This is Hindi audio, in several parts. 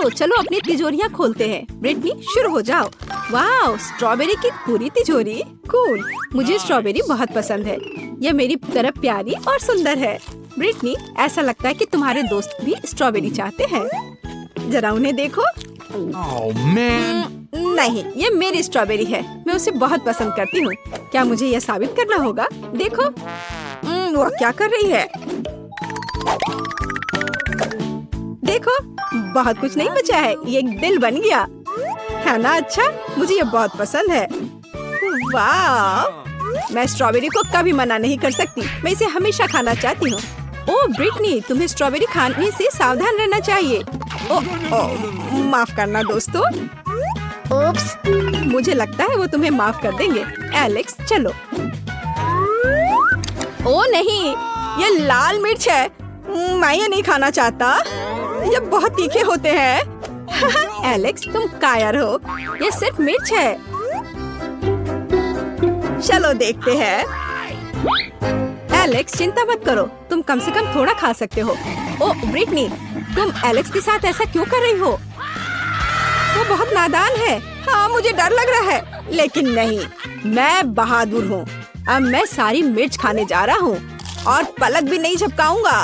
दोस्तों चलो अपनी तिजोरियाँ खोलते हैं। ब्रिटनी शुरू हो जाओ। वाह, स्ट्रॉबेरी की पूरी तिजोरी, कूल। मुझे स्ट्रॉबेरी बहुत पसंद है। यह मेरी तरह प्यारी और सुंदर है। ब्रिटनी, ऐसा लगता है कि तुम्हारे दोस्त भी स्ट्रॉबेरी चाहते हैं। जरा उन्हें देखो। नहीं, ये मेरी स्ट्रॉबेरी है। मैं उसे बहुत पसंद करती हूँ। क्या मुझे यह साबित करना होगा? देखो, वो क्या कर रही है? देखो, बहुत कुछ नहीं बचा है। ये एक दिल बन गया है ना? अच्छा, मुझे ये बहुत पसंद है। वाह, मैं स्ट्रॉबेरी को कभी मना नहीं कर सकती। मैं इसे हमेशा खाना चाहती हूँ। ओह ब्रिटनी, तुम्हें स्ट्रॉबेरी खाने से सावधान रहना चाहिए। ओह, माफ करना दोस्तों। ओप्स, मुझे लगता है वो तुम्हें माफ कर देंगे। एलेक्स, चलो। ओह नहीं, ये लाल मिर्च है। मैं ये नहीं खाना चाहता। ये बहुत तीखे होते हैं। एलेक्स, तुम कायर हो। ये सिर्फ मिर्च है। चलो देखते हैं। एलेक्स, चिंता मत करो। तुम कम से कम थोड़ा खा सकते हो। ओह ब्रिटनी, तुम एलेक्स के साथ ऐसा क्यों कर रही हो? वो बहुत नादान है। हाँ, मुझे डर लग रहा है, लेकिन नहीं, मैं बहादुर हूँ। अब मैं सारी मिर्च खाने जा रहा हूँ और पलक भी नहीं झपकाऊंगा।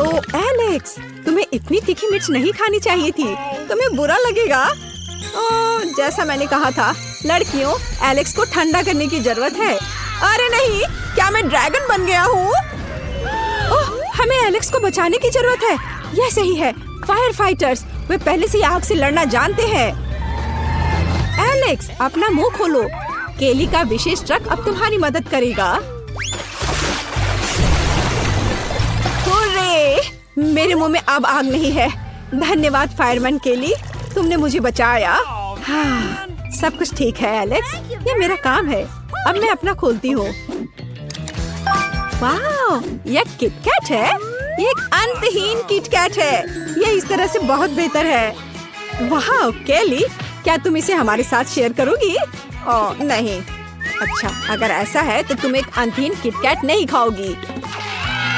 ओह एलेक्स, तुम्हें इतनी तीखी मिर्च नहीं खानी चाहिए थी। तुम्हें बुरा लगेगा। ओह, जैसा मैंने कहा था, लड़कियों, एलेक्स को ठंडा करने की जरूरत है। अरे नहीं, क्या मैं ड्रैगन बन गया हूँ? ओह, हमें एलेक्स को बचाने की जरूरत है। यह सही है। फायर फाइटर्स, वे पहले से आग से लड़ना जानते हैं। एलेक्स, अपना मुंह खोलो। केली का विशेष ट्रक अब तुम्हारी मदद करेगा। हुर्रे! मेरे मुंह में अब आग नहीं है। धन्यवाद फायरमैन केली, तुमने मुझे बचाया। हाँ, सब कुछ ठीक है एलेक्स, ये मेरा काम है। अब मैं अपना खोलती हूँ। वाह, यह किटकैट है। ये एक अंतहीन किटकैट है। यह इस तरह से बहुत बेहतर है। वाह केली, क्या तुम इसे हमारे साथ शेयर करोगी? ओह नहीं। अच्छा, अगर ऐसा है तो तुम एक अंतहीन किटकैट नहीं खाओगी।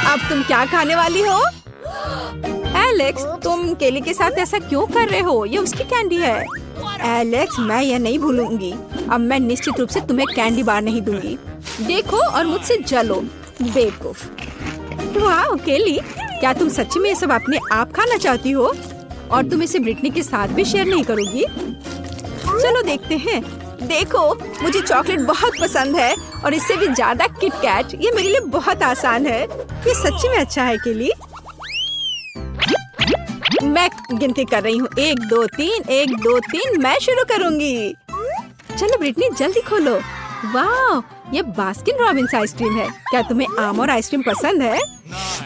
अब तुम क्या खाने वाली हो? एलेक्स, तुम केली के साथ ऐसा क्यों कर रहे हो? ये उसकी कैंडी है। एलेक्स, मैं यह नहीं भूलूंगी। अब मैं निश्चित रूप से तुम्हें कैंडी बार नहीं दूंगी। देखो और मुझसे जलो, बेवकूफ। वाह केली, क्या तुम सच्ची में ये सब अपने आप खाना चाहती हो? और तुम इसे ब्रिटनी के साथ भी शेयर नहीं करोगी? चलो देखते हैं। देखो, मुझे चॉकलेट बहुत पसंद है और इससे भी ज्यादा किटकैट। ये मेरे लिए बहुत आसान है। ये सच्ची में अच्छा है केली। मैं गिनती कर रही हूँ। 1 2 3, 1 2 3। मैं शुरू करूँगी। चलो ब्रिटनी, जल्दी खोलो। वाह, ये बास्किन रॉबिन्स आइसक्रीम है। क्या तुम्हें आम और आइसक्रीम पसंद है?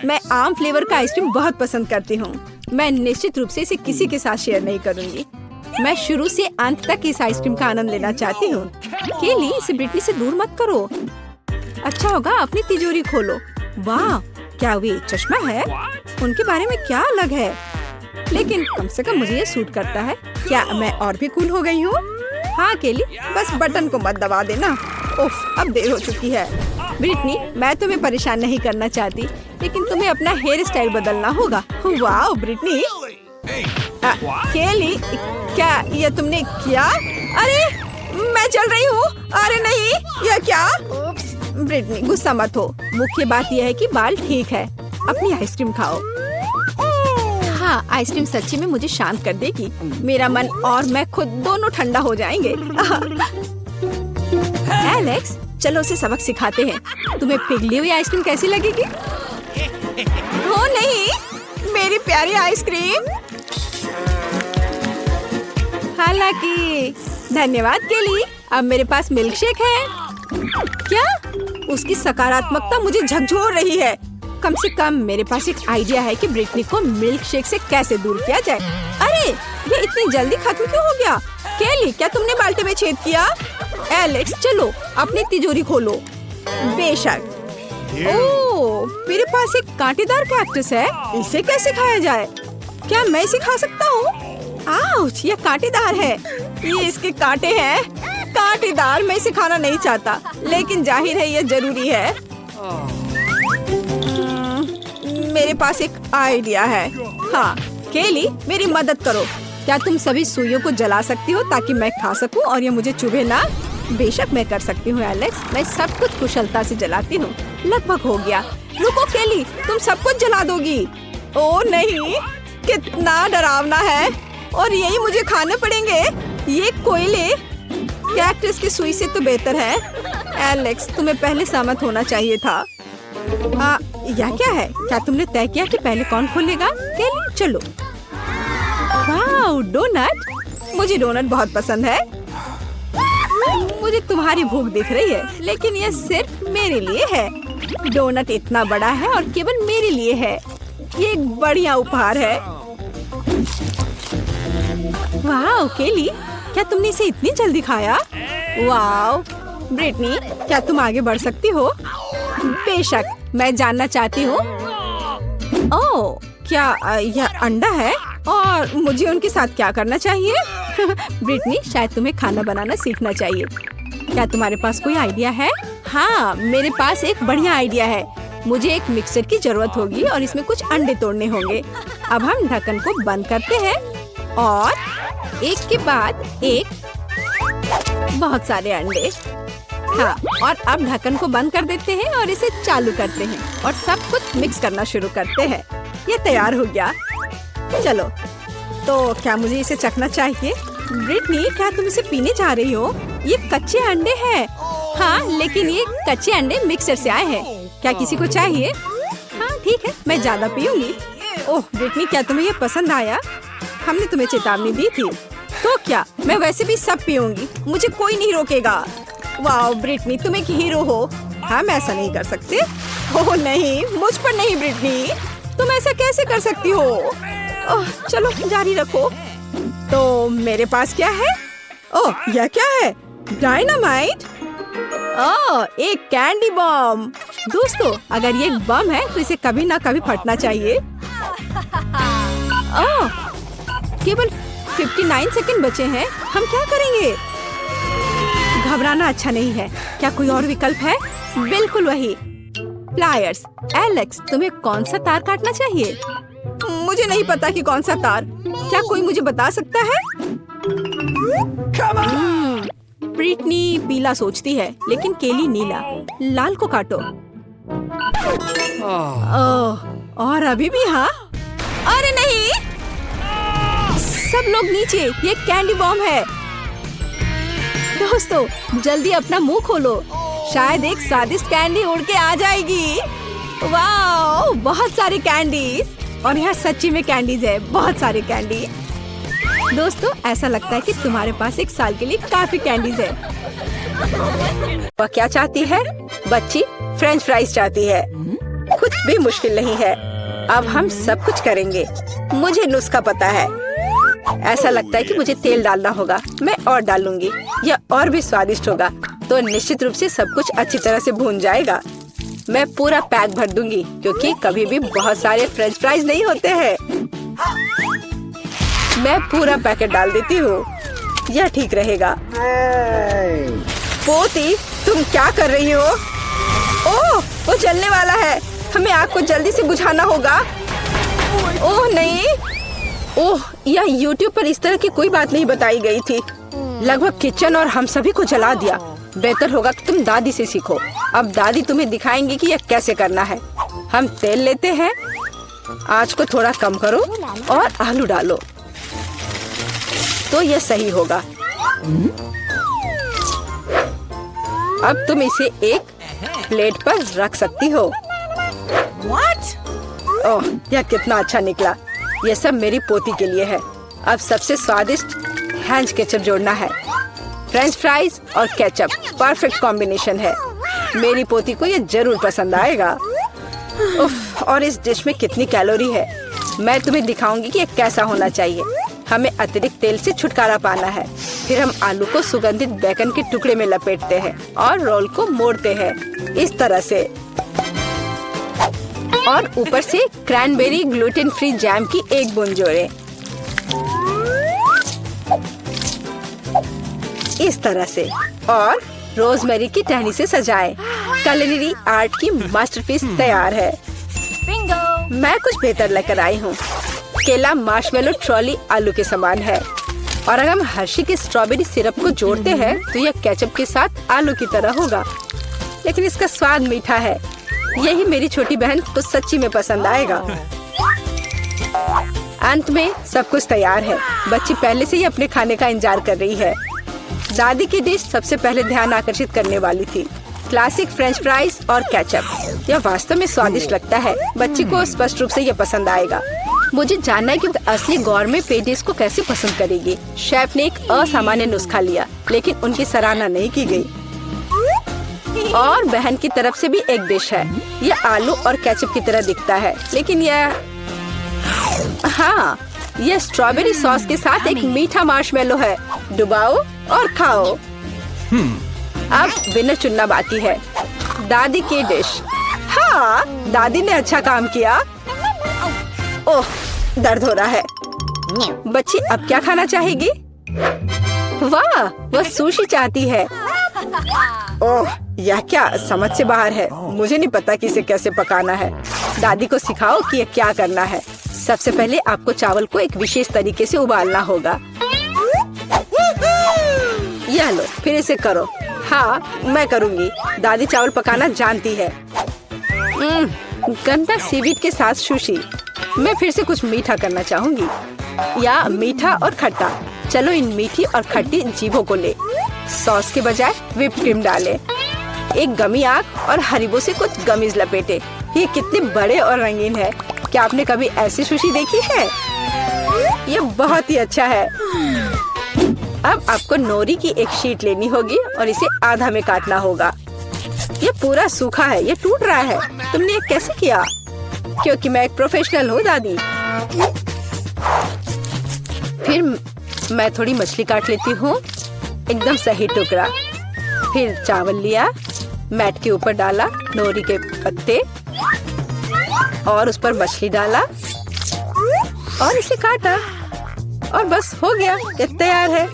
मैं आम फ्लेवर का आइसक्रीम बहुत पसंद करती हूँ। मैं निश्चित रूप से इसे किसी के साथ शेयर नहीं करूँगी। मैं शुरू से अंत तक इस आइसक्रीम का आनंद लेना चाहती हूँ। केली, इसे ब्रिटनी से दूर मत करो। अच्छा होगा अपनी तिजोरी खोलो। वाह, क्या वे चश्मा है? उनके बारे में क्या अलग है? लेकिन कम से कम मुझे ये सूट करता है। क्या मैं और भी कूल हो गई हूँ? हाँ केली, बस बटन को मत दबा देना। उफ, अब देर हो चुकी है। ब्रिटनी, मैं तुम्हें परेशान नहीं करना चाहती, लेकिन तुम्हें अपना हेयर स्टाइल बदलना होगा। वाह ब्रिटनी। केली, क्या ये तुमने किया? अरे, मैं चल रही हूँ। अरे नहीं, यह क्या? ब्रिटनी, गुस्सा मत हो। मुख्य बात यह है कि बाल ठीक है। अपनी आइसक्रीम खाओ। हाँ, आइसक्रीम सच्ची में मुझे शांत कर देगी। मेरा मन और मैं खुद दोनों ठंडा हो जाएंगे। एलेक्स, चलो उसे सबक सिखाते हैं। तुम्हें पिघली हुई आइसक्रीम कैसी लगेगी? हो नहीं, मेरी प्यारी आइसक्रीम। हालांकि धन्यवाद केली, अब मेरे पास मिल्क शेक है। क्या? उसकी सकारात्मकता मुझे झकझोर रही है। कम से कम मेरे पास एक आइडिया है कि ब्रिटनी को मिल्क शेक से कैसे दूर किया जाए। अरे, ये इतनी जल्दी खत्म क्यों हो गया? केली, क्या तुमने बाल्टी में छेद किया? एलेक्स, चलो अपनी तिजोरी खोलो। बेशक। ओह, मेरे पास एक कांटेदार कैक्टस है। इसे कैसे खाया जाए? क्या मैं इसे खा सकता हूँ? आउच, ये कांटेदार है। ये इसके कांटे हैं। कांटेदार, मैं इसे खाना नहीं चाहता, लेकिन जाहिर है ये जरूरी है। मेरे पास एक आइडिया है। हाँ, केली, मेरी मदद करो। क्या तुम सभी सुइयों को जला सकती हो ताकि मैं खा सकूं और ये मुझे चुभे ना? बेशक मैं कर सकती हूँ एलेक्स, मैं सब कुछ कुशलता से जलाती हूँ। लगभग हो गया। रुको केली, तुम सब कुछ जला दोगी। ओ नहीं, कितना डरावना है और यही मुझे खाने पड़ेंगे। ये कोयले कैक्टस की सुई से तो बेहतर है। एलेक्स, तुम्हें पहले सहमत होना चाहिए था। यह क्या है? क्या तुमने तय किया कि पहले कौन खोलेगा? केली, चलो। वाह, डोनट। मुझे डोनट बहुत पसंद है। मुझे तुम्हारी भूख दिख रही है, लेकिन यह सिर्फ मेरे लिए है। डोनट इतना बड़ा है और केवल मेरे लिए है। ये एक बढ़िया उपहार है। वाह केली, क्या तुमने इसे इतनी जल्दी खाया? वाह ब्रिटनी, क्या तुम आगे बढ़ सकती हो? बेशक, मैं जानना चाहती हूँ। ओह, क्या यह अंडा है और मुझे उनके साथ क्या करना चाहिए? ब्रिटनी, शायद तुम्हें खाना बनाना सीखना चाहिए। क्या तुम्हारे पास कोई आइडिया है? हाँ, मेरे पास एक बढ़िया आइडिया है। मुझे एक मिक्सर की जरूरत होगी और इसमें कुछ अंडे तोड़ने होंगे। अब हम ढक्कन को बंद करते हैं और एक के बाद एक बहुत सारे अंडे। हाँ, और अब ढक्कन को बंद कर देते हैं और इसे चालू करते हैं और सब कुछ मिक्स करना शुरू करते हैं। ये तैयार हो गया। चलो, तो क्या मुझे इसे चखना चाहिए? ब्रिटनी, क्या तुम इसे पीने जा रही हो? ये कच्चे अंडे हैं। हाँ, लेकिन ये कच्चे अंडे मिक्सर से आए हैं। क्या किसी को चाहिए? हाँ ठीक है, मैं ज्यादा पीऊंगी। ओह ब्रिटनी, क्या तुम्हें ये पसंद आया? हमने तुम्हें चेतावनी दी थी। तो क्या, मैं वैसे भी सब पीऊंगी, मुझे कोई नहीं रोकेगा। वाह ब्रिटनी, तुम एक हीरो हो। हम ऐसा नहीं कर सकते। ओह नहीं, मुझ पर नहीं ब्रिटनी, तुम ऐसा कैसे कर सकती हो? ओह चलो जारी रखो। तो मेरे पास क्या है? ओह यह क्या है? डायनामाइट? ओह, एक कैंडी बम। दोस्तों, अगर ये एक बम है तो इसे कभी ना कभी फटना चाहिए। ओह, केवल 59 सेकंड बचे हैं। हम क्या करेंगे? घबराना अच्छा नहीं है। क्या कोई और विकल्प है? बिल्कुल वही, प्लायर्स। एलेक्स, तुम्हें कौन सा तार काटना चाहिए? मुझे नहीं पता कि कौन सा तार। क्या कोई मुझे बता सकता है? ब्रिटनी पीला सोचती है, लेकिन केली नीला। लाल को काटो। और अभी भी हाँ? अरे नहीं, सब लोग नीचे, ये कैंडी बॉम्ब है। दोस्तों, जल्दी अपना मुंह खोलो, शायद एक स्वादिष्ट कैंडी उड़ के आ जाएगी। वाह, बहुत सारे कैंडीज, और यहाँ सच्ची में कैंडीज है, बहुत सारे कैंडी। दोस्तों, ऐसा लगता है कि तुम्हारे पास एक साल के लिए काफी कैंडीज है। वह क्या चाहती है? बच्ची फ्रेंच फ्राइज चाहती है। कुछ भी मुश्किल नहीं है। अब हम सब कुछ करेंगे। मुझे नुस्खा पता है। ऐसा लगता है कि मुझे तेल डालना होगा। मैं और डालूंगी, यह और भी स्वादिष्ट होगा। तो निश्चित रूप से सब कुछ अच्छी तरह से भून जाएगा। मैं पूरा पैक भर दूंगी, क्योंकि कभी भी बहुत सारे फ्रेंच फ्राइज नहीं होते हैं। मैं पूरा पैकेट डाल देती हूँ, यह ठीक रहेगा। पोती, तुम क्या कर रही हो? ओह, वो जलने वाला है। हमें आग को जल्दी से बुझाना होगा। ओह नहीं, ओह, यह YouTube पर इस तरह की कोई बात नहीं बताई गई थी। लगभग किचन और हम सभी को जला दिया। बेहतर होगा कि तुम दादी से सीखो। अब दादी तुम्हें दिखाएंगी कि यह कैसे करना है। हम तेल लेते हैं, आंच को थोड़ा कम करो और आलू डालो, तो यह सही होगा। अब तुम इसे एक प्लेट पर रख सकती हो। ओह, यह कितना अच्छा निकला। यह सब मेरी पोती के लिए है। अब सबसे स्वादिष्ट हैंच केचप जोड़ना है। फ्रेंच फ्राइज और केचप परफेक्ट कॉम्बिनेशन है। मेरी पोती को यह जरूर पसंद आएगा। उफ, और इस डिश में कितनी कैलोरी है। मैं तुम्हें दिखाऊंगी कि यह कैसा होना चाहिए। हमें अतिरिक्त तेल से छुटकारा पाना है। फिर हम आलू को सुगंधित बेकन के टुकड़े में लपेटते हैं और रोल को मोड़ते हैं इस तरह से, और ऊपर से क्रैनबेरी ग्लूटेन फ्री जैम की एक बूंद जोड़ें। इस तरह से, और रोजमेरी की टहनी से सजाएं। culinary आर्ट की मास्टरपीस तैयार है। मैं कुछ बेहतर लेकर आई हूँ। केला मार्शमेलो ट्रॉली आलू के समान है और अगर हम हर्शी के स्ट्रॉबेरी सिरप को जोड़ते हैं तो यह केचप के साथ आलू की तरह होगा, लेकिन इसका स्वाद मीठा है। यही मेरी छोटी बहन को सच्ची में पसंद आएगा। अंत में सब कुछ तैयार है। बच्ची पहले से ही अपने खाने का इंतजार कर रही है। दादी की डिश सबसे पहले ध्यान आकर्षित करने वाली थी, क्लासिक फ्रेंच फ्राइज और केचप। यह वास्तव में स्वादिष्ट लगता है। बच्ची को स्पष्ट रूप से यह पसंद आएगा। मुझे जानना है कि असली गौरमे पेडिस को कैसे पसंद करेगी। शेफ ने एक असामान्य नुस्खा लिया, लेकिन उनकी सराहना नहीं की गई। और बहन की तरफ से भी एक डिश है। यह आलू और केचप की तरह दिखता है, लेकिन हाँ, यह स्ट्रॉबेरी सॉस के साथ एक मीठा मार्शमेलो है। डुबाओ और खाओ। अब विनर चुनना बाकी है। दादी की डिश। हाँ, दादी ने अच्छा काम किया। ओह, दर्द हो रहा है। बच्ची अब क्या खाना चाहेगी? वाह, वह सुशी चाहती है। ओह, यह क्या समझ से बाहर है। मुझे नहीं पता कि इसे कैसे पकाना है। दादी को सिखाओ कि यह क्या करना है। सबसे पहले आपको चावल को एक विशेष तरीके से उबालना होगा। यह लो, फिर इसे करो। हाँ, मैं करूँगी। दादी चावल पकाना जानती है। गंदा सीवीड के साथ सुशी। मैं फिर से कुछ मीठा करना चाहूँगी, या मीठा और खट्टा। चलो इन मीठी और खट्टी जीभों को ले। सॉस के बजाय व्हिप क्रीम डालें। एक गमी आग और हरीबो से कुछ गमीज लपेटे। ये कितने बड़े और रंगीन है। क्या आपने कभी ऐसी सुशी देखी है? ये बहुत ही अच्छा है। अब आपको नोरी की एक शीट लेनी होगी और इसे आधा में काटना होगा। ये पूरा सूखा है, ये टूट रहा है। तुमने ये कैसे किया? क्योंकि मैं एक प्रोफेशनल हूँ दादी। फिर मैं थोड़ी मछली काट लेती हूँ, एकदम सही टुकड़ा। फिर चावल लिया, मैट के ऊपर डाला, नोरी के पत्ते और उस पर मछली डाला और इसे काटा और बस हो गया, ये तैयार है।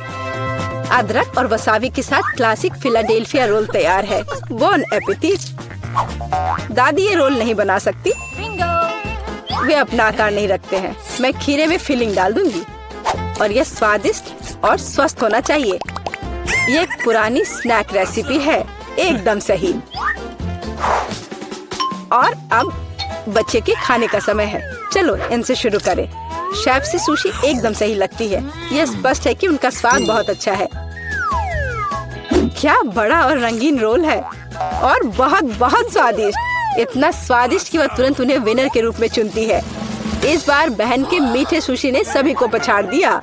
अदरक और वसाबी के साथ क्लासिक फिलाडेल्फिया रोल तैयार है। Bone appétit. दादी ये रोल नहीं बना सकती, वे अपना आकार नहीं रखते हैं। मैं खीरे में फिलिंग डाल दूंगी और यह स्वादिष्ट और स्वस्थ होना चाहिए। ये एक पुरानी स्नैक रेसिपी है, एकदम सही। और अब बच्चे के खाने का समय है। चलो इनसे शुरू करें। शेफ से सुशी एकदम सही लगती है। यह स्पष्ट है कि उनका स्वाद बहुत अच्छा है। क्या बड़ा और रंगीन रोल है और बहुत बहुत स्वादिष्ट। इतना स्वादिष्ट कि वह तुरंत उन्हें विनर के रूप में चुनती है। इस बार बहन के मीठे सुशी ने सभी को पछाड़ दिया।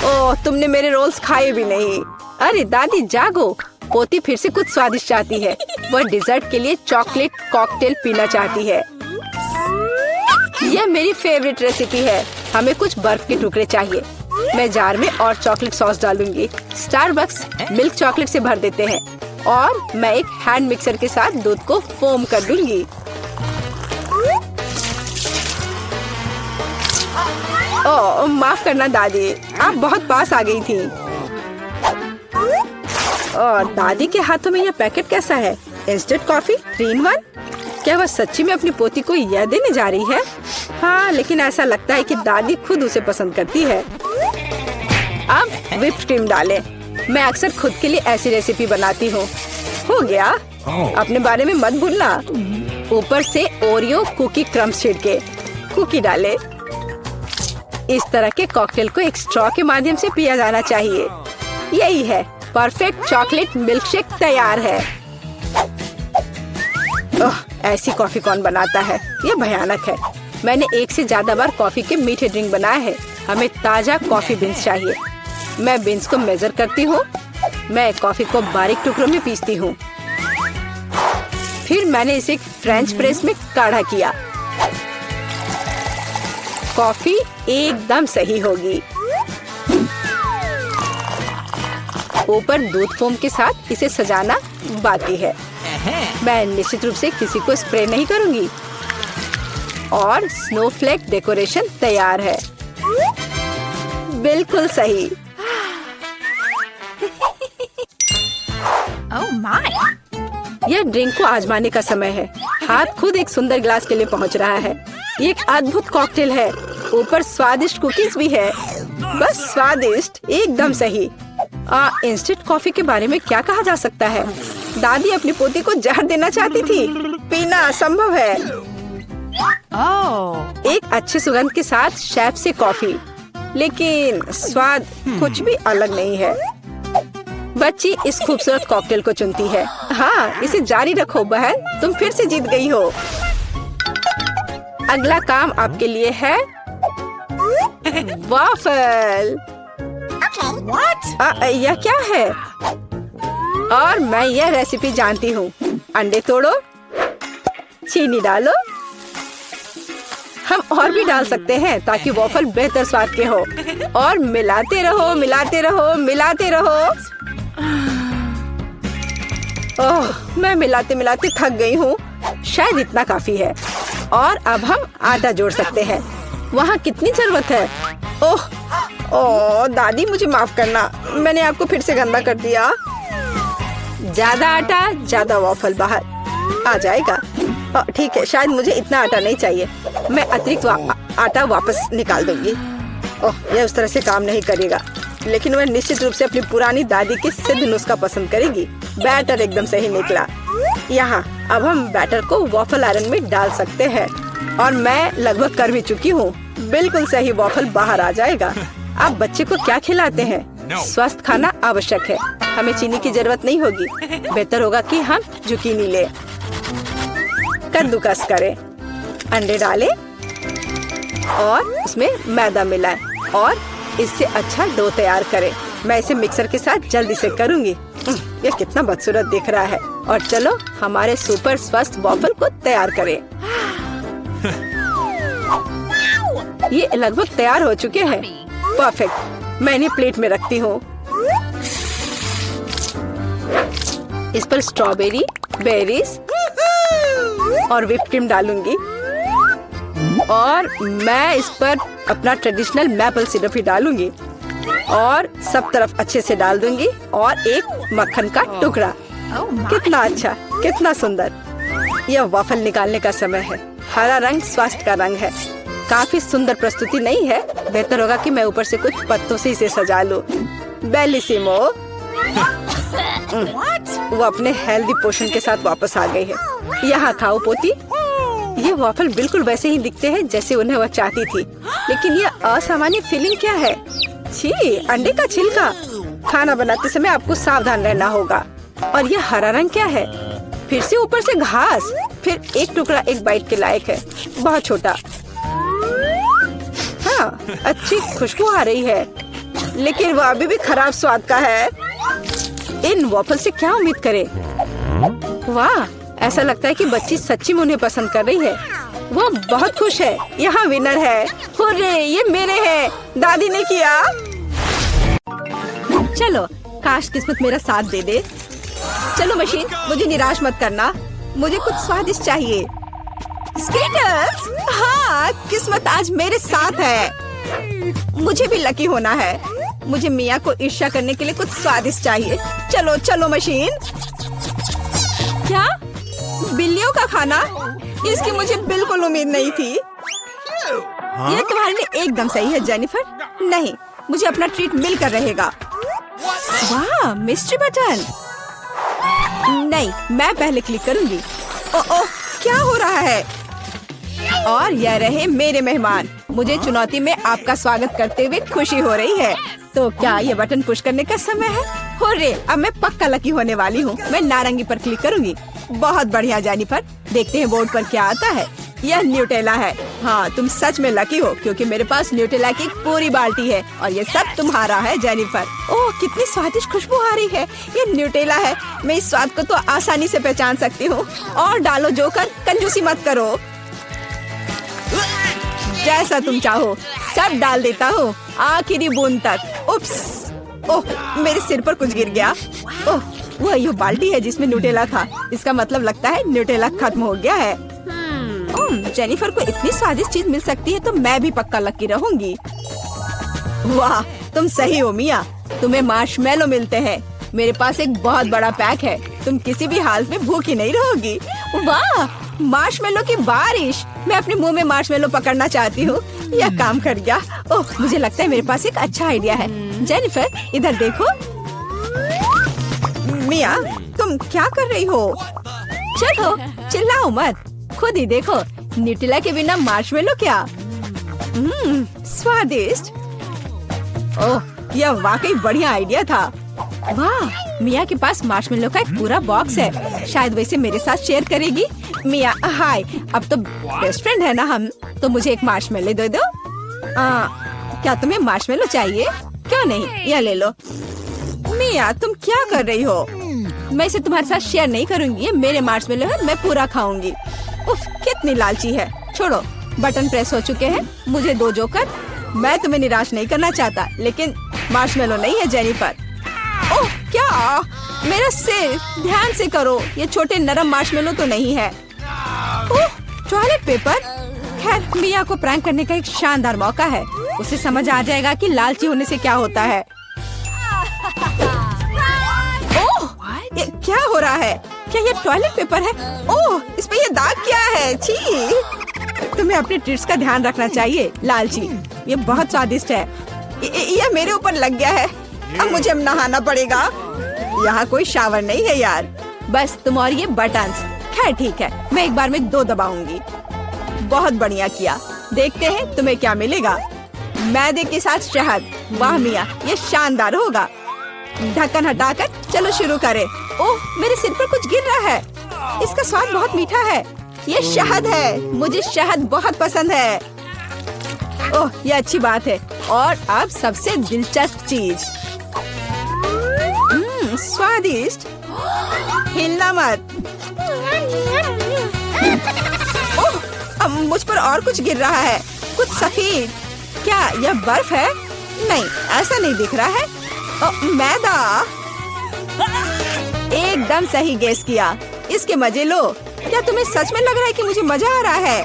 ओह, तुमने मेरे रोल्स खाए भी नहीं। अरे दादी जागो, पोती फिर से कुछ स्वादिष्ट चाहती है। वह डिजर्ट के लिए चॉकलेट कॉकटेल पीना चाहती है। यह मेरी फेवरेट रेसिपी है। हमें कुछ बर्फ के टुकड़े चाहिए। मैं जार में और चॉकलेट सॉस डालूंगी। स्टारबक्स मिल्क चॉकलेट से भर देते हैं और मैं एक हैंड मिक्सर के साथ दूध को फोम कर दूंगी। ओह, माफ करना दादी, आप बहुत पास आ गई थी। और दादी के हाथों में यह पैकेट कैसा है? Instant coffee 3 in 1। क्या वह सच्ची में अपनी पोती को यह देने जा रही है? हाँ, लेकिन ऐसा लगता है कि दादी खुद उसे पसंद करती है। अब व्हिप क्रीम डालें। मैं अक्सर खुद के लिए ऐसी रेसिपी बनाती हूँ। हो गया, अपने बारे में मत भूलना। ऊपर से ओरियो कुकी क्रम्स छिड़के, कुकी डाले। इस तरह के कॉकटेल को एक स्ट्रॉ के माध्यम से पिया जाना चाहिए। यही है, परफेक्ट चॉकलेट मिल्कशेक तैयार है। ओह, ऐसी कॉफी कौन बनाता है? यह भयानक है। मैंने 1 से ज्यादा बार कॉफी के मीठे ड्रिंक बनाए हैं। हमें ताजा कॉफी बीन्स चाहिए। मैं बीन्स को मेजर करती हूँ। मैं कॉफी को बारीक टुकड़ों में पीसती हूँ। फिर मैंने इसे फ्रेंच प्रेस में काढ़ा किया। कॉफी एकदम सही होगी। ऊपर दूध फोम के साथ इसे सजाना बाकी है। मैं निश्चित रूप से किसी को स्प्रे नहीं करूंगी। और स्नोफ्लेक डेकोरेशन तैयार है। बिल्कुल सही। Oh my! यह ड्रिंक को आजमाने का समय है। हाथ खुद एक सुंदर ग्लास के लिए पहुंच रहा है। ये एक अद्भुत कॉकटेल है। ऊपर स्वादिष्ट कुकीज भी है। बस स्वादिष्ट, एकदम सही। इंस्टेंट कॉफी के बारे में क्या कहा जा सकता है? दादी अपनी पोती को जहर देना चाहती थी। पीना असंभव है। एक अच्छी सुगंध के साथ शेफ से कॉफी, लेकिन स्वाद कुछ भी अलग नहीं है। बच्ची इस खूबसूरत कॉकटेल को चुनती है। हाँ, इसे जारी रखो बहन, तुम फिर से जीत गई हो। अगला काम आपके लिए है वाफल। यह क्या है? और मैं यह रेसिपी जानती हूँ। अंडे तोड़ो, चीनी डालो, हम और भी डाल सकते हैं ताकि वॉफल बेहतर स्वाद के हो। और मिलाते रहो, मिलाते रहो, मिलाते रहो। ओह, मैं मिलाते मिलाते थक गई हूँ। शायद इतना काफी है। और अब हम आटा जोड़ सकते हैं। वहाँ कितनी जरूरत है? ओह दादी, मुझे माफ करना, मैंने आपको फिर से गंदा कर दिया। ज्यादा आटा, ज्यादा वॉफल बाहर आ जाएगा। ठीक है, शायद मुझे इतना आटा नहीं चाहिए। मैं अतिरिक्त आटा वापस निकाल दूंगी। यह उस तरह से काम नहीं करेगा, लेकिन वह निश्चित रूप से अपनी पुरानी दादी की सिद्ध नुस्खा पसंद करेगी। बैटर एकदम सही निकला। यहाँ अब हम बैटर को वॉफल आयरन में डाल सकते हैं। और मैं लगभग कर भी चुकी हूँ। बिल्कुल सही वॉफल बाहर आ जाएगा। अब बच्चे को क्या खिलाते हैं? स्वस्थ खाना आवश्यक है। हमें चीनी की जरूरत नहीं होगी। बेहतर होगा कि हम जुकीनी ले। कद्दूकस करें, अंडे डालें और उसमें मैदा मिलाएं और इससे अच्छा डो तैयार करें। मैं इसे मिक्सर के साथ जल्दी से करूंगी। यह कितना बदसूरत दिख रहा है। और चलो हमारे सुपर स्वस्थ वॉफल को तैयार करें। ये लगभग तैयार हो चुके हैं। परफेक्ट। मैं इन्हें प्लेट में रखती हूँ। इस पर स्ट्रॉबेरी, बेरीज और व्हिप क्रीम डालूंगी। और मैं इस पर अपना ट्रेडिशनल मैपल सिरप ही डालूंगी और सब तरफ अच्छे से डाल दूंगी। और एक मक्खन का टुकड़ा। कितना अच्छा, कितना सुंदर। यह वॉफल निकालने का समय है। हरा रंग स्वास्थ्य का रंग है। काफी सुंदर प्रस्तुति नहीं है? बेहतर होगा कि मैं ऊपर से कुछ पत्तों से इसे सजा लूं। बेलिसिमो। वो अपने हेल्दी पोषण के साथ वापस आ गई है। यहाँ खाओ पोती। ये वॉफल बिल्कुल वैसे ही दिखते हैं जैसे उन्हें वह चाहती थी, लेकिन ये असामान्य फीलिंग क्या है? छी, अंडे का छिलका। खाना बनाते समय आपको सावधान रहना होगा। और ये हरा रंग क्या है? फिर से ऊपर से घास। फिर एक टुकड़ा एक बाइट के लायक है, बहुत छोटा। हाँ, अच्छी खुशबू आ रही है, लेकिन वो अभी भी खराब स्वाद का है। इन वॉफल से क्या उम्मीद करें? वाह, ऐसा लगता है कि बच्ची सच्ची में उन्हें पसंद कर रही है। वो बहुत खुश है। यहाँ विनर है। हुर्रे, ये मेरे हैं। दादी ने किया। चलो, काश किस्मत मेरा साथ दे दे। चलो मशीन, मुझे निराश मत करना। मुझे कुछ स्वादिष्ट चाहिए। स्केटर्स। हाँ, किस्मत आज मेरे साथ है। मुझे भी लकी होना है। मुझे मिया को ईर्ष्या करने के लिए कुछ स्वादिष्ट चाहिए। चलो चलो मशीन। क्या? बिल्लियों का खाना? इसकी मुझे बिल्कुल उम्मीद नहीं थी। यह तुम्हारे लिए एकदम सही है जेनिफर। नहीं, मुझे अपना ट्रीट मिलकर रहेगा। वाह, मिस्ट्री बटन। नहीं, मैं पहले क्लिक करूंगी। ओह, क्या हो रहा है? और यह रहे मेरे मेहमान। मुझे चुनौती में आपका स्वागत करते हुए खुशी हो रही है। तो क्या ये बटन पुश करने का समय है? हुर्रे, अब मैं पक्का लकी होने वाली हूँ। मैं नारंगी पर क्लिक करूंगी। बहुत बढ़िया जेनिफर। देखते हैं बोर्ड पर क्या आता है। यह न्यूटेला है। हाँ, तुम सच में लकी हो क्योंकि मेरे पास न्यूटेला की पूरी बाल्टी है और ये सब तुम्हारा है जेनिफर। ओह, कितनी स्वादिष्ट खुशबू आ रही है। ये न्यूटेला है। मैं इस स्वाद को तो आसानी से पहचान सकती हूँ। और डालो जोकर, कंजूसी मत करो। जैसा तुम चाहो सब डाल देता हूँ, आखिरी बूंद तक। उप्स, ओह, मेरे सिर पर कुछ गिर गया। ओह, वह ये बाल्टी है जिसमें न्यूटेला था। इसका मतलब लगता है न्यूटेला खत्म हो गया है। जेनिफर को इतनी स्वादिष्ट चीज मिल सकती है तो मैं भी पक्का लकी रहूंगी। वाह, तुम सही हो मिया। तुम्हें मार्शमेलो मिलते हैं। मेरे पास एक बहुत बड़ा पैक है। तुम किसी भी हालत में भूखी नहीं रहोगी। वाह, मार्शमेलो की बारिश। मैं अपने मुंह में मार्शमेलो पकड़ना चाहती हूँ। यह काम कर गया। ओह, मुझे लगता है मेरे पास एक अच्छा आइडिया है। जेनिफर, इधर देखो। मिया, तुम क्या कर रही हो? चलो, चिल्लाओ मत, खुद ही देखो। न्यूटेला के बिना मार्शमेलो क्या? स्वादिष्ट। ओह, यह वाकई बढ़िया आइडिया था। वाह, मिया के पास मार्शमेलो का एक पूरा बॉक्स है। शायद वैसे मेरे साथ शेयर करेगी। मिया, हाय, अब तो बेस्ट फ्रेंड है ना हम। तो मुझे एक मार्शमेलो दे दो। क्या तुम्हें मार्शमेलो चाहिए? क्यों नहीं, यह ले लो। मिया, तुम क्या कर रही हो? मैं इसे तुम्हारे साथ शेयर नहीं करूंगी। ये मेरे मार्शमेलो है, मैं पूरा खाऊंगी। उफ, कितनी लालची है। छोड़ो, बटन प्रेस हो चुके हैं। मुझे दो जोकर। मैं तुम्हें निराश नहीं करना चाहता, लेकिन मार्शमेलो नहीं है जेनिफर। ओह, क्या? मेरा सिर, ध्यान से करो। ये छोटे नरम मार्शमेलो तो नहीं है। ओह, टॉयलेट पेपर। खैर, मिया को प्रैंक करने का एक शानदार मौका है। उसे समझ आ जाएगा कि लालची होने से क्या होता है। ओह, ये क्या हो रहा है? क्या ये टॉयलेट पेपर है? ओह, इस पे ये दाग क्या है? छी! तुम्हें अपने ट्रीट्स का ध्यान रखना चाहिए, लालची। ये बहुत स्वादिष्ट है। ये मेरे ऊपर लग गया है। अब मुझे नहाना पड़ेगा। यहाँ कोई शावर नहीं है यार। बस तुम और ये बटन्स। खैर ठीक है, मैं एक बार में 2 दबाऊंगी। बहुत बढ़िया किया। देखते हैं तुम्हें क्या मिलेगा। मैदे के साथ शहद। वाह मिया, ये शानदार होगा। ढक्कन हटाकर चलो शुरू करें। ओह, मेरे सिर पर कुछ गिर रहा है। इसका स्वाद बहुत मीठा है। ये शहद है। मुझे शहद बहुत पसंद है। ओह, ये अच्छी बात है। और अब सबसे दिलचस्प चीज। स्वादिष्ट। हिलना मत। ओह, अब मुझ पर और कुछ गिर रहा है। कुछ सफेद। क्या यह बर्फ है? नहीं, ऐसा नहीं दिख रहा है। ओह, मैदा। एकदम सही गेस किया। इसके मजे लो। क्या तुम्हें सच में लग रहा है कि मुझे मजा आ रहा है?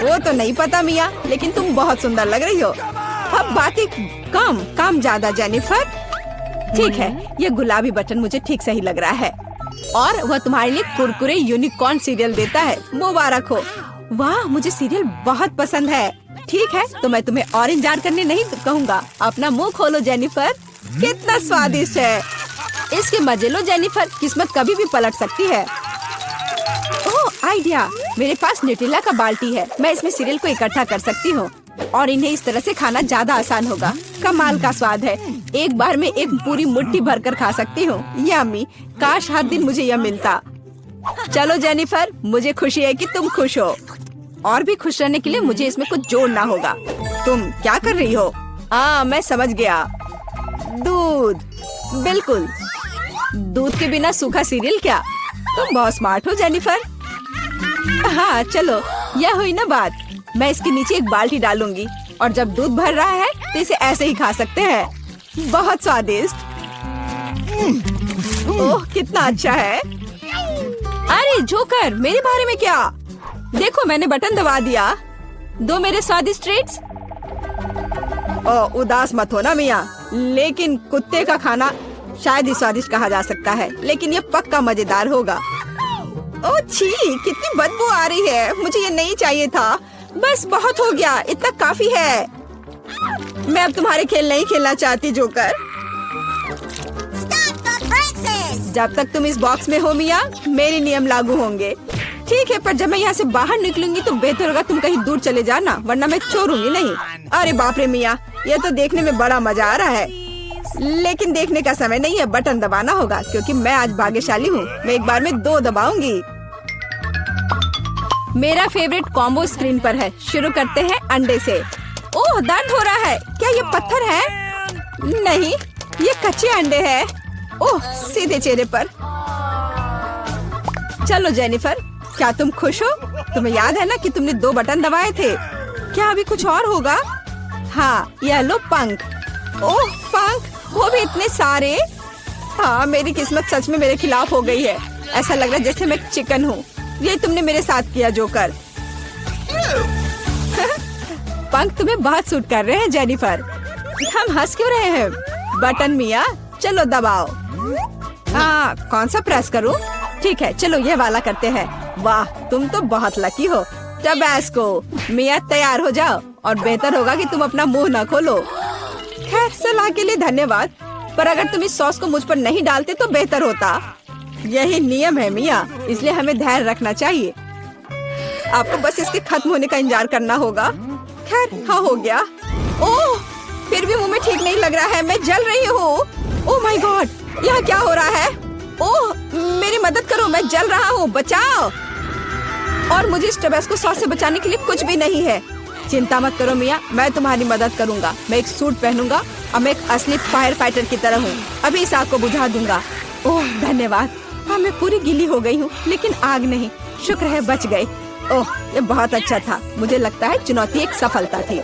वो तो नहीं पता मिया, लेकिन तुम बहुत सुंदर लग रही हो। अब बातें कम, काम ज्यादा जेनिफर। ठीक है, ये गुलाबी बटन मुझे ठीक सही लग रहा है। और वह तुम्हारे लिए कुरकुरे यूनिकॉर्न सीरियल देता है। मुबारक हो। वाह, मुझे सीरियल बहुत पसंद है। ठीक है, तो मैं तुम्हें और इंतजार करने नहीं कहूँगा। अपना मुंह खोलो जेनिफर। कितना स्वादिष्ट है। इसके मजे लो जेनिफर, किस्मत कभी भी पलट सकती है। ओह, आइडिया। मेरे पास न्यूटेला का बाल्टी है। मैं इसमें सीरियल को इकट्ठा कर सकती हूँ और इन्हें इस तरह से खाना ज्यादा आसान होगा। कमाल का स्वाद है। एक बार में एक पूरी मुट्ठी भरकर खा सकती हूँ। यम्मी। काश हर दिन मुझे यह मिलता। चलो जेनिफर, मुझे खुशी है कि तुम खुश हो। और भी खुश रहने के लिए मुझे इसमें कुछ जोड़ना होगा। तुम क्या कर रही हो? मैं समझ गया। दूध। बिल्कुल, दूध के बिना सूखा सीरियल क्या? तुम बहुत स्मार्ट हो जेनिफर। हाँ चलो, यह हुई ना बात। मैं इसके नीचे एक बाल्टी डालूंगी और जब दूध भर रहा है तो इसे ऐसे ही खा सकते हैं। बहुत स्वादिष्ट। ओह, कितना अच्छा है। अरे जोकर, मेरे बारे में क्या? देखो, मैंने बटन दबा दिया। दो मेरे स्वादिष्ट ट्रीट्स। ओह, उदास मत हो ना मिया, लेकिन कुत्ते का खाना शायद ही स्वादिष्ट कहा जा सकता है, लेकिन ये पक्का मजेदार होगा। ओह छी, कितनी बदबू आ रही है। मुझे ये नहीं चाहिए था। बस बहुत हो गया, इतना काफी है। मैं अब तुम्हारे खेल नहीं खेलना चाहती जोकर। जब तक तुम इस बॉक्स में हो मिया, मेरे नियम लागू होंगे। ठीक है, पर जब मैं यहाँ से बाहर निकलूंगी तो बेहतर होगा तुम कहीं दूर चले जाना, वरना मैं छोड़ूंगी नहीं। अरे बाप रे मिया, ये तो देखने में बड़ा मजा आ रहा है, लेकिन देखने का समय नहीं है। बटन दबाना होगा क्योंकि मैं आज भाग्यशाली हूँ। मैं एक बार में 2 दबाऊंगी। मेरा फेवरेट कॉम्बो स्क्रीन पर है। शुरू करते हैं अंडे से। ओह, दर्द हो रहा है। क्या ये पत्थर है? नहीं, ये कच्चे अंडे हैं। ओह, सीधे चेहरे पर। चलो जेनिफर, क्या तुम खुश हो? तुम्हें याद है ना कि तुमने 2 बटन दबाए थे। क्या अभी कुछ और होगा? हाँ, यह लो पंख। ओह पंख, वो भी इतने सारे। हाँ, मेरी किस्मत सच में मेरे खिलाफ हो गई है। ऐसा लग रहा है जैसे मैं चिकन हूँ। ये तुमने मेरे साथ किया जोकर। पंख तुम्हें बहुत सूट कर रहे हैं जेनिफर। हम हंस क्यों रहे हैं? बटन मिया, चलो दबाओ। कौन सा प्रेस करूं? ठीक है, चलो ये वाला करते हैं। वाह, तुम तो बहुत लकी हो। टबैस्को। मिया तैयार हो जाओ और बेहतर होगा कि तुम अपना मुंह न खोलो। खैर, सलाह के लिए धन्यवाद, पर अगर तुम इस सॉस को मुझ पर नहीं डालते तो बेहतर होता। यही नियम है मिया, इसलिए हमें धैर्य रखना चाहिए। आपको बस इसके खत्म होने का इंतजार करना होगा। खैर, हाँ हो गया। ओह, फिर भी मुंह में ठीक नहीं लग रहा है, मैं जल रही हूँ। ओह माय गॉड, यहाँ क्या हो रहा है? ओह, मेरी मदद करो, मैं जल रहा हूँ, बचाओ। और मुझे इस टबैस्को सॉस से बचाने के लिए कुछ भी नहीं है। चिंता मत करो मिया, मैं तुम्हारी मदद करूंगा। मैं एक सूट पहनूंगा और मैं एक असली फायर फाइटर की तरह हूँ। अभी इस आग को बुझा दूंगा। ओह धन्यवाद। हाँ, मैं पूरी गीली हो गई हूँ, लेकिन आग नहीं। शुक्र है बच गए। ओह, ये बहुत अच्छा था। मुझे लगता है चुनौती एक सफलता थी।